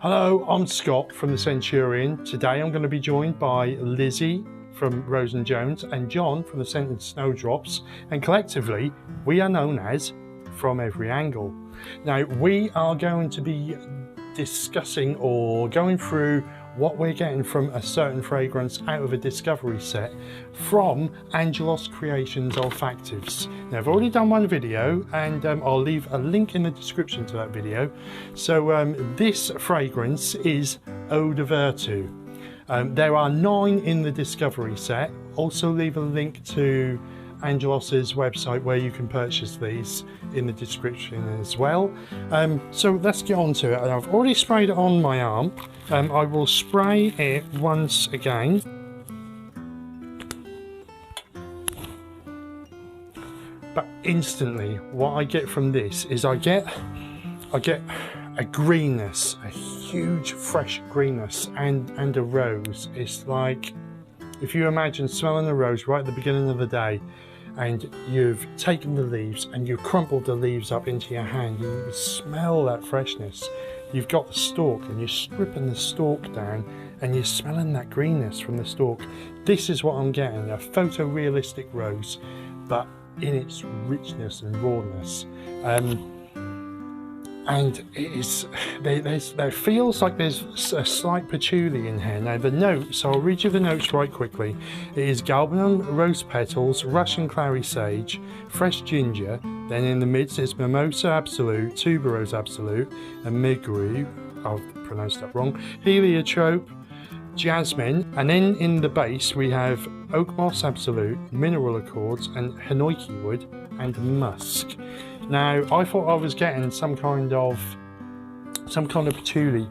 Hello, I'm Scott from the Centurion. Today I'm going to be joined by Lizzie from Rose and Jones and Jon from the Scentedsnowdrops, and collectively we are known as From Every Angle. Now we are going to be discussing or going through what we're getting from a certain fragrance out of a discovery set from Angelos Creations Olfactives. Now I've already done one video and I'll leave a link in the description to that video. So this fragrance is Eau de Vertu. There are 9 in the discovery set. Also leave a link to Angelos's website where you can purchase these in the description as well. So let's get on to it. And I've already sprayed it on my arm. I will spray it once again. But instantly what I get from this is I get a greenness, a huge fresh greenness, and a rose. It's like if you imagine smelling a rose right at the beginning of the day, and you've taken the leaves and you've crumpled the leaves up into your hand, you smell that freshness. You've got the stalk and you're stripping the stalk down and you're smelling that greenness from the stalk. This is what I'm getting, a photorealistic rose, but in its richness and rawness. And it is, there feels like there's a slight patchouli in here. Now the notes, I'll read you the notes right quickly. It is galbanum, rose petals, Russian clary sage, fresh ginger. Then in the midst is mimosa absolute, tuberose absolute, and migru, I've pronounced that wrong, heliotrope, jasmine. And then in the base we have oak moss absolute, mineral accords, and hinoki wood, and musk. Now I thought I was getting some kind of patchouli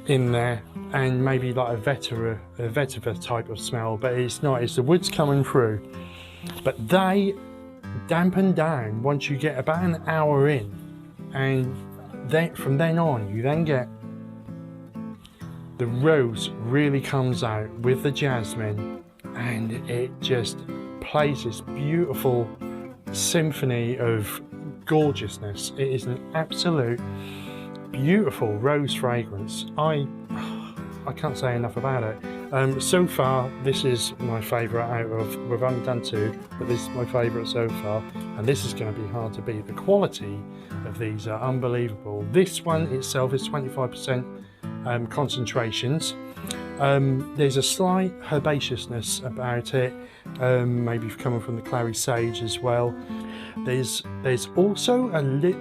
in there, and maybe like a vetiver type of smell, but it's not. It's the woods coming through, but they dampen down once you get about an hour in, and then from then on you then get the rose really comes out with the jasmine, and it just plays this beautiful symphony of gorgeousness. It is an absolute beautiful rose fragrance. I can't say enough about it. So far this is my favourite out of, we've only done 2, but this is my favourite so far, and this is going to be hard to beat. The quality of these are unbelievable. This one itself is 25% concentrations. There's a slight herbaceousness about it, maybe coming from the clary sage as well. There's also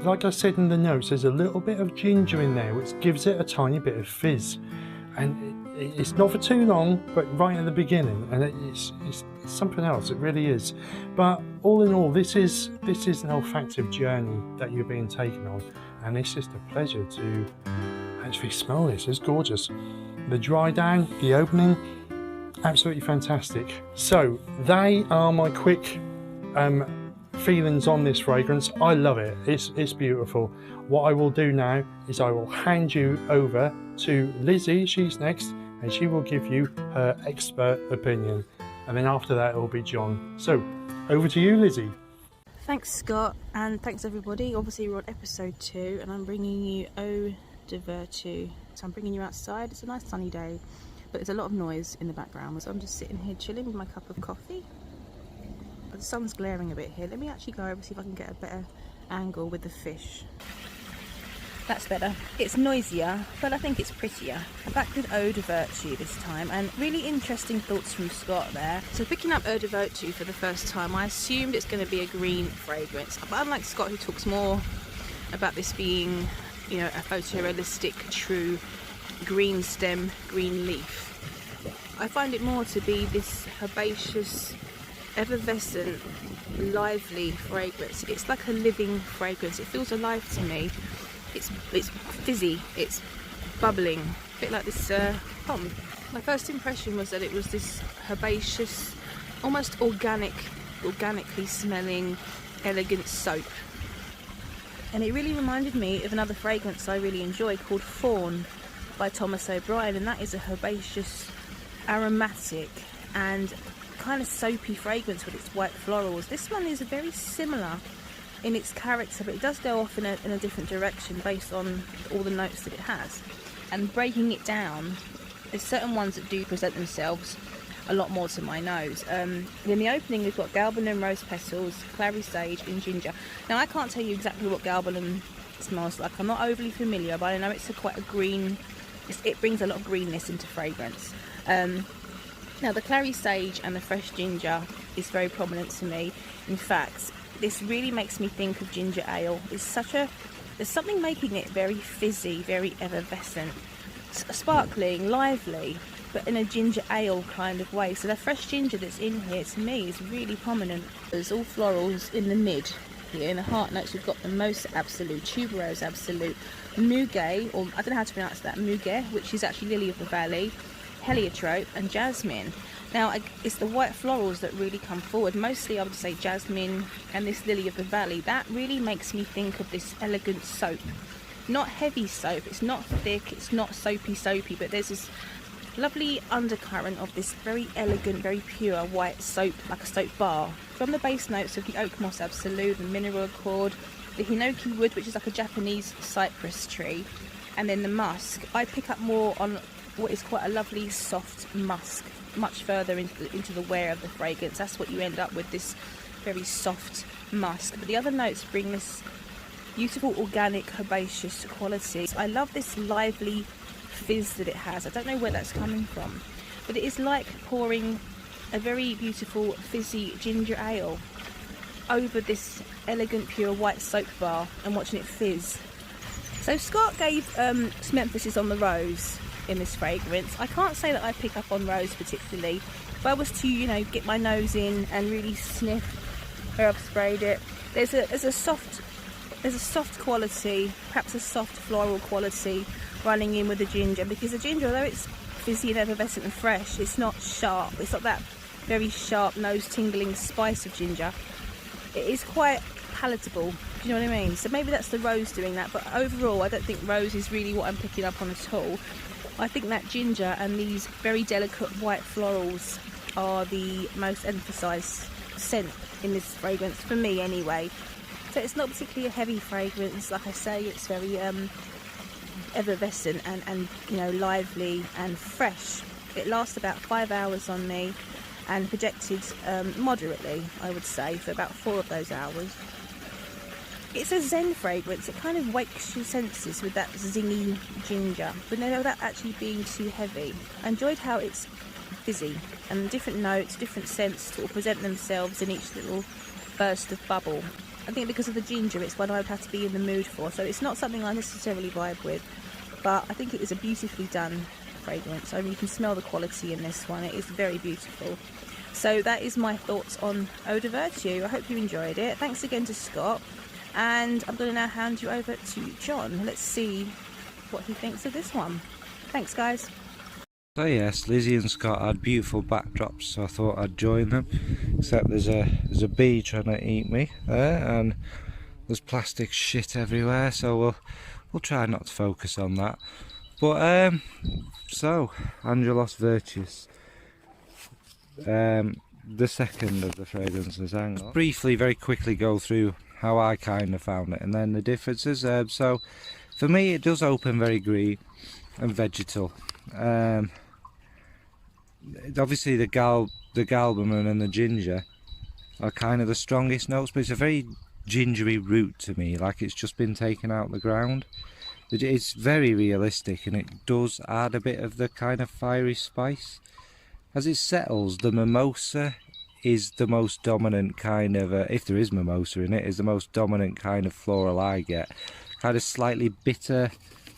like I said in the notes, there's a little bit of ginger in there which gives it a tiny bit of fizz, and it's not for too long, but right at the beginning, and it's something else. It really is. But all in all, this is an olfactive journey that you're being taken on, and it's just a pleasure to actually smell this. It's gorgeous. The dry down, the opening, absolutely fantastic. So they are my quick feelings on this fragrance. I love it. It's beautiful. What I will do now is I will hand you over to Lizzie. She's next, and she will give you her expert opinion, and then after that it will be Jon. So over to you, Lizzie. Thanks, Scott, and thanks everybody. Obviously we're on episode 2 and I'm bringing you Eau de Vertu. So I'm bringing you outside. It's a nice sunny day, but there's a lot of noise in the background, so I'm just sitting here chilling with my cup of coffee. But the sun's glaring a bit here. Let me actually go over, see if I can get a better angle with the fish. That's better. It's noisier, but I think it's prettier. I'm back with Eau de Vertu this time, and really interesting thoughts from Scott there. So picking up Eau de Vertu for the first time, I assumed it's going to be a green fragrance, but unlike Scott, who talks more about this being, you know, a photorealistic, true green stem, green leaf, I find it more to be this herbaceous, effervescent, lively fragrance. It's like a living fragrance. It feels alive to me. It's fizzy, it's bubbling, a bit like this pond. My first impression was that it was this herbaceous, almost organically smelling, elegant soap. And it really reminded me of another fragrance I really enjoy called Fawn by Thomas O'Brien, and that is a herbaceous, aromatic and kind of soapy fragrance with its white florals. This one is very similar, in its character, but it does go off in a different direction based on all the notes that it has. And breaking it down, there's certain ones that do present themselves a lot more to my nose. In the opening we've got galbanum, rose petals, clary sage and ginger. Now I can't tell you exactly what galbanum smells like. I'm not overly familiar, but I know it's quite a green, it brings a lot of greenness into fragrance. Now the clary sage and the fresh ginger is very prominent to me. In fact, this really makes me think of ginger ale. There's something making it very fizzy, very effervescent, sparkling, lively, but in a ginger ale kind of way. So the fresh ginger that's in here to me is really prominent. There's all florals in the mid here. In the heart notes we've got the Mousse Absolute, Tuberose Absolute, Muguet, or I don't know how to pronounce that, Muguet, which is actually lily of the valley, heliotrope and jasmine. Now it's the white florals that really come forward, mostly I would say jasmine and this lily of the valley. That really makes me think of this elegant soap. Not heavy soap, it's not thick, it's not soapy, but there's this lovely undercurrent of this very elegant, very pure white soap, like a soap bar. From the base notes of the oak moss absolute, the mineral accord, the hinoki wood, which is like a Japanese cypress tree, and then the musk, I pick up more on what is quite a lovely soft musk, much further into the wear of the fragrance. That's what you end up with, this very soft musk. But the other notes bring this beautiful organic herbaceous quality. I love this lively fizz that it has. I don't know where that's coming from, but it is like pouring a very beautiful fizzy ginger ale over this elegant pure white soap bar and watching it fizz. So Scott gave some emphasis on the rose in this fragrance. I can't say that I pick up on rose particularly. If I was to, you know, get my nose in and really sniff where I've sprayed it, there's a soft quality, perhaps a soft floral quality running in with the ginger, because the ginger, although it's fizzy and effervescent and fresh, it's not sharp. It's not that very sharp nose tingling spice of ginger. It is quite palatable, do you know what I mean? So maybe that's the rose doing that, but overall I don't think rose is really what I'm picking up on at all. I think that ginger and these very delicate white florals are the most emphasised scent in this fragrance, for me anyway. So it's not particularly a heavy fragrance, like I say, it's very effervescent and you know, lively and fresh. It lasts about 5 hours on me and projected moderately, I would say, for about 4 of those hours. It's a zen fragrance. It kind of wakes your senses with that zingy ginger, but no, without actually being too heavy. I enjoyed how it's fizzy and different notes, different scents sort of present themselves in each little burst of bubble. I think because of the ginger, it's one I would have to be in the mood for, so it's not something I necessarily vibe with, but I think it is a beautifully done fragrance. I mean, you can smell the quality in this one. It is very beautiful. So that is my thoughts on Eau de Vertu. I hope you enjoyed it. Thanks again to Scott, and I'm going to now hand you over to John. Let's see what he thinks of this one. Thanks, guys. So yes, Lizzie and Scott had beautiful backdrops, so I thought I'd join them. Except there's a bee trying to eat me there, and there's plastic shit everywhere. So we'll try not to focus on that. But so Angelos Virtus, the second of the fragrances. Hang on. Briefly, very quickly go through how I kind of found it, and then the differences. So for me, it does open very green and vegetal. Obviously the galbanum and the ginger are kind of the strongest notes, but it's a very gingery root to me, like it's just been taken out of the ground. It's very realistic, and it does add a bit of the kind of fiery spice. As it settles, the mimosa is the most dominant kind of, if there is mimosa in it, is the most dominant kind of floral I get. Kind of slightly bitter,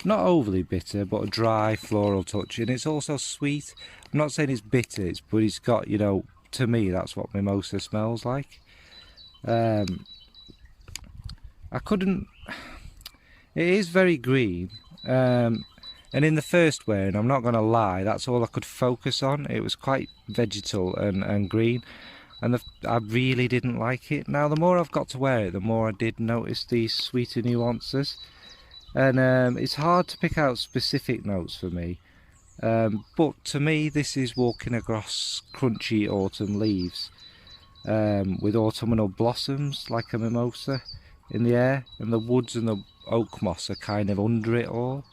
not overly bitter, but a dry floral touch, and it's also sweet. I'm not saying it's bitter, but it's got, you know, to me that's what mimosa smells like. It is very green, and in the first wearing, I'm not going to lie, that's all I could focus on. It was quite vegetal and green, and I really didn't like it. Now the more I've got to wear it, the more I did notice these sweeter nuances. And it's hard to pick out specific notes for me, but to me this is walking across crunchy autumn leaves with autumnal blossoms like a mimosa. in the air, and the woods and the oak moss are kind of under it all.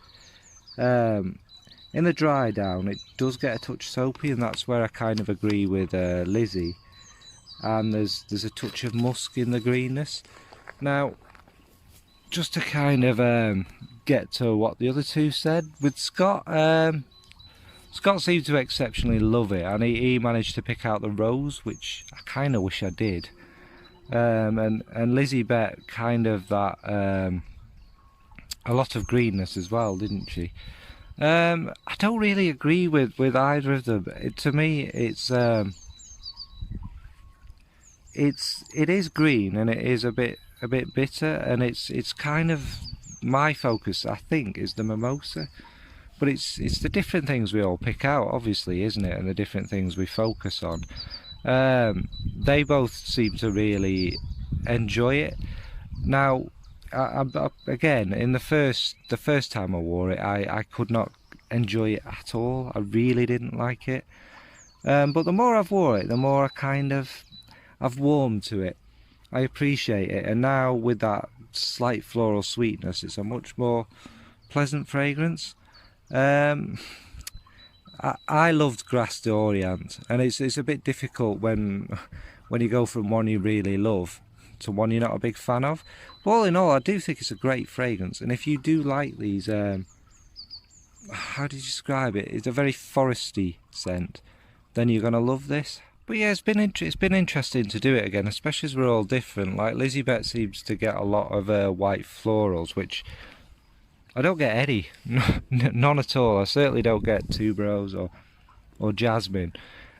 In the dry down it does get a touch soapy, and that's where I kind of agree with Lizzie, and there's a touch of musk in the greenness. Now, just to kind of get to what the other two said, with Scott, Scott seemed to exceptionally love it, and he managed to pick out the rose, which I kind of wish I did. And Lizzie bet kind of that a lot of greenness as well, didn't she? I don't really agree with either of them. To me, it is green, and it is a bit bitter, and it's kind of my focus, I think, is the mimosa. But it's the different things we all pick out, obviously, isn't it? And the different things we focus on. They both seem to really enjoy it. Now, I again, in the first time I wore it, I could not enjoy it at all. I really didn't like it. But the more I've wore it, the more I've warmed to it. I appreciate it, and now with that slight floral sweetness, it's a much more pleasant fragrance. I loved Grass d'Orient, and it's a bit difficult when you go from one you really love to one you're not a big fan of. But all in all, I do think it's a great fragrance, and if you do like these, how do you describe it? It's a very foresty scent. Then you're gonna love this. But yeah, it's been interesting to do it again, especially as we're all different. Like Lizzie Bet seems to get a lot of white florals, which I don't get any, none at all. I certainly don't get tuberose or jasmine,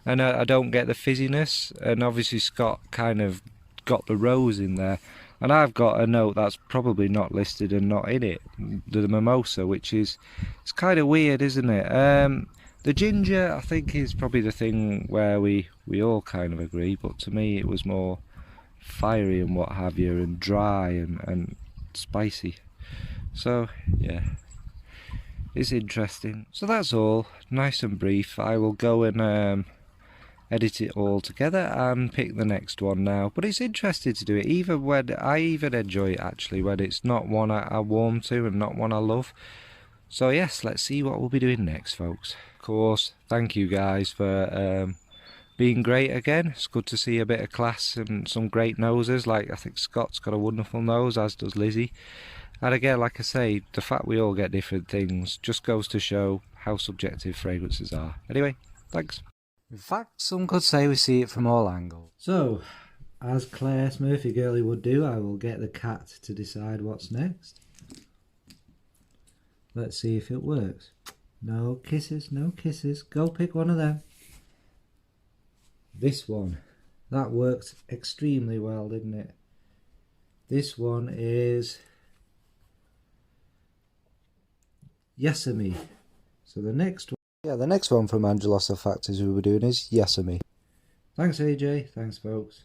and I don't get the fizziness. And obviously Scott kind of got the rose in there, and I've got a note that's probably not listed and not in it, the mimosa, which is, it's kind of weird, isn't it? The ginger, I think, is probably the thing where we all kind of agree, but to me it was more fiery and what have you, and dry and spicy. So yeah, it's interesting. So that's all, nice and brief. I will go and edit it all together and pick the next one now. But it's interesting to do it, even when I even enjoy it actually, when it's not one I warm to and not one I love. So yes, let's see what we'll be doing next, folks. Of course, thank you guys for being great again. It's good to see a bit of class and some great noses. Like, I think Scott's got a wonderful nose, as does Lizzie. And again, like I say, the fact we all get different things just goes to show how subjective fragrances are. Anyway, thanks. In fact, some could say we see it from all angles. So, as Claire Smurfy Girlie would do, I will get the cat to decide what's next. Let's see if it works. No kisses, no kisses. Go pick one of them. This one. That worked extremely well, didn't it? This one is Yesami. So the next one... Yeah, the next one from Angelos Olfactives we were doing is Yesami. Thanks AJ, thanks folks.